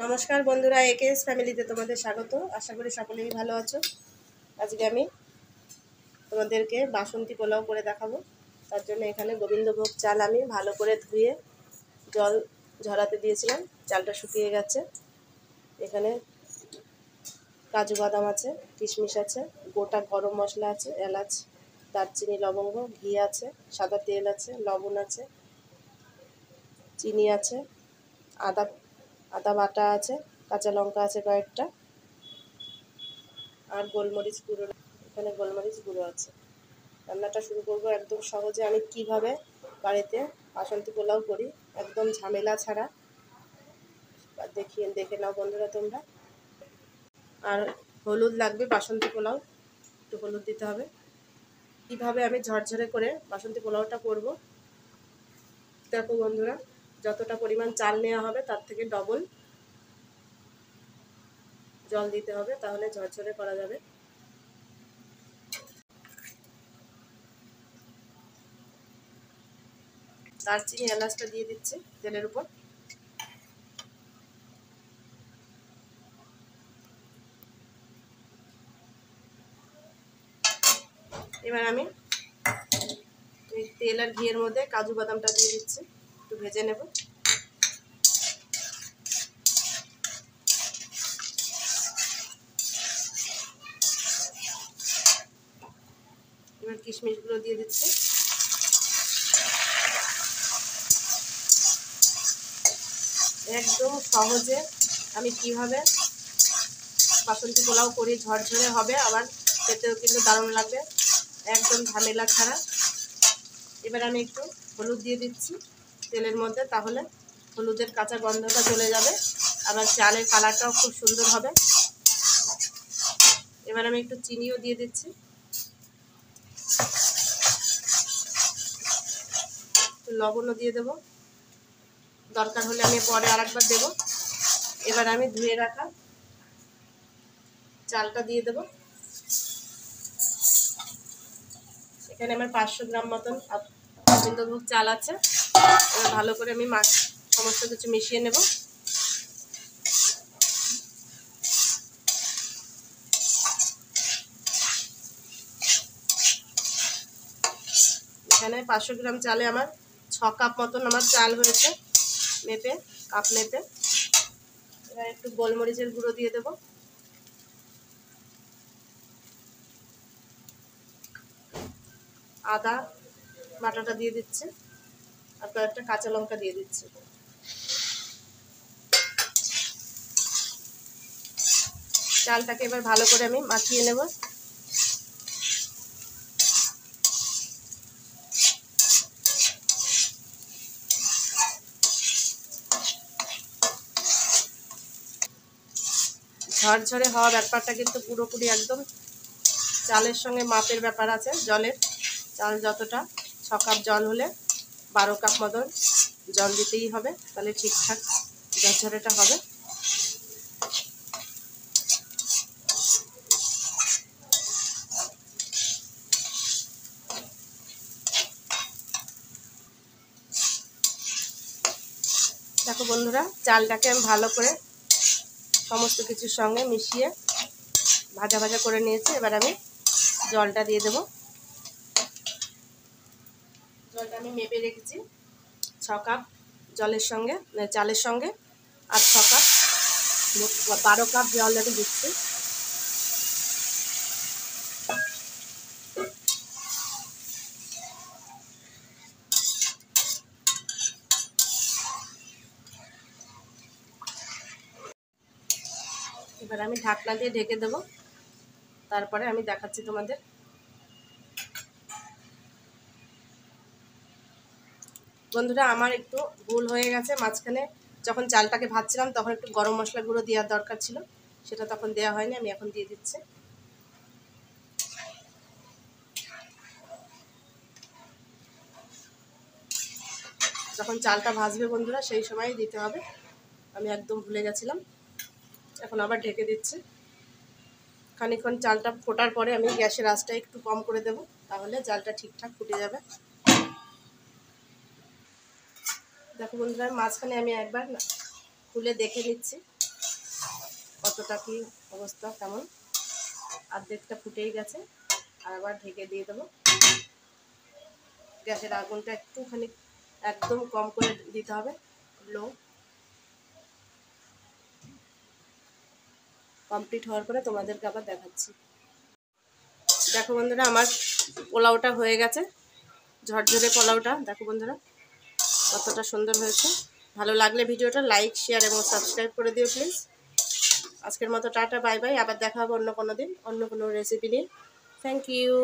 নমস্কার বন্ধুরা, একেএস ফ্যামিলিতে তোমাদের স্বাগত। আশা করি সকলেই ভালো আছো। আজকে আমি তোমাদেরকে বাসন্তী পোলাও করে দেখাবো। তার জন্য এখানে গোবিন্দভোগ চাল আমি ভালো করে ধুয়ে জল ঝরাতে দিয়েছিলাম। চালটা শুকিয়ে গেছে। এখানে কাজু বাদাম আছে, কিশমিশ আছে, গোটা গরম মশলা আছে, এলাচ, দারচিনি, লবঙ্গ, ঘি আছে, সাদা তেল আছে, লবণ আছে, চিনি আছে, আদা আদা বাটা আছে, কাঁচা লঙ্কা আছে কয়েকটা, আর গোলমরিচ গুঁড়ো। এখানে গোলমরিচ গুঁড়ো আছে। রান্নাটা শুরু করব একদম সহজে। আমি কিভাবে বাড়িতে বাসন্তী পোলাও করি একদম ঝামেলা ছাড়া। দেখে নাও বন্ধুরা তোমরা। আর হলুদ লাগবে, বাসন্তী পোলাও একটু হলুদ দিতে হবে। কিভাবে আমি ঝরঝরে করে বাসন্তী পোলাওটা করব দেখো বন্ধুরা। যতটা পরিমাণ চাল নেওয়া হবে তার থেকে ডবল জল দিতে হবে, তাহলে ঝরঝরে করা যাবে। দারচিনি এলাচটা দিয়ে দিচ্ছি তেলের উপর। এবার আমি তেল আর ঘিয়ের মধ্যে কাজু বাদামটা দিয়ে দিচ্ছি, একটু ভেজে নেব। এবার কিশমিশগুলো দিয়ে দিচ্ছি। একদম সহজে আমি কিভাবে বাসন্তী পোলাও করি, ঝরঝরে হবে, আবার খেতেও কিন্তু দারুণ লাগবে, একদম ঝামেলা ছাড়া। এবার আমি একটু হলুদ দিয়ে দিচ্ছি তেলের মধ্যে, তাহলে হলুদের কাঁচা গন্ধটা চলে যাবে, আবার চালের কালারটাও খুব সুন্দর হবে। এবার আমি একটু চিনিও দিয়ে দিচ্ছি, একটু লবণও দিয়ে দেবো, দরকার হলে আমি পরে আরেকবার দেবো। এবার আমি ধুয়ে রাখা চালটা দিয়ে দেবো। এখানে আমার 500 গ্রাম মতন গোবিন্দভোগ চাল আছে। এবার ভালো করে আমি সমস্ত কিছু মিশিয়ে নেব। এখানে 500 গ্রাম চালে আমার 6 কাপ মতন আমার চাল হয়েছে, মেপে, কাপ মেপে। এবার একটু গোলমরিচের গুঁড়ো দিয়ে দেবো, আদা বাটাটা দিয়ে দিচ্ছি, আর কয়েকটা কাঁচা লঙ্কা দিয়ে দিচ্ছি। চালটাকে এবার ভালো করে আমি মাখিয়ে নেব। ঝরঝরে হওয়ার ব্যাপারটা কিন্তু পুরোপুরি একদম চালের সঙ্গে মাপের ব্যাপার আছে। জলের, চাল যতটা, 6 কাপ জল হলে 12 কাপ মতন জল দিতেই হবে, তাহলে ঠিকঠাক ঝরঝরেটা হবে। দেখো বন্ধুরা, চালটাকে আমি ভালো করে সমস্ত কিছুর সঙ্গে মিশিয়ে ভাজা ভাজা করে নিয়েছি। এবার আমি জলটা দিয়ে দেবো। জলটা আমি মেপে রেখেছি 6 কাপ জলের সঙ্গে, চালের সঙ্গে, আর 6 কাপ 12 কাপ জল আমি দিচ্ছি। এবার আমি ঢাকনা দিয়ে ঢেকে দেবো, তারপরে আমি দেখাচ্ছি তোমাদের। বন্ধুরা, আমার একটু ভুল হয়ে গেছে, মাঝখানে যখন চালটাকে ভাজছিলাম তখন একটু গরম মশলা গুঁড়ো দেওয়ার দরকার ছিল, সেটা তখন দেওয়া হয়নি, আমি এখন দিয়ে দিচ্ছি। যখন চালটা ভাজবে বন্ধুরা সেই সময়ই দিতে হবে, আমি একদম ভুলে গেছিলাম। এখন আবার ঢেকে দিচ্ছি। খানিকক্ষণ চালটা ফোটার পরে আমি গ্যাসের আঁচটা একটু কম করে দেব, তাহলে চালটা ঠিকঠাক ফুটে যাবে। দেখো বন্ধুরা, মাঝখানে আমি একবার খুলে দেখে নিচ্ছি কতটা কি অবস্থা কেমন। অর্ধেকটা ফুটেই গেছে, আর আবার ঢেকে দিয়ে দেবো। গ্যাসের আগুনটা একটুখানি একদম কম করে দিতে হবে, লো। কমপ্লিট হওয়ার পরে তোমাদেরকে আবার দেখাচ্ছি। দেখো বন্ধুরা, আমার পোলাওটা হয়ে গেছে, ঝরঝরে পোলাওটা। দেখো বন্ধুরা কতটা সুন্দর হয়েছে। ভালো লাগলে ভিডিওটা লাইক, শেয়ার এবং সাবস্ক্রাইব করে দিও প্লিজ। আজকের মতো টাটা, বাই বাই। আবার দেখা হবে অন্য কোনো দিন অন্য কোনো রেসিপি নিয়ে। Thank you.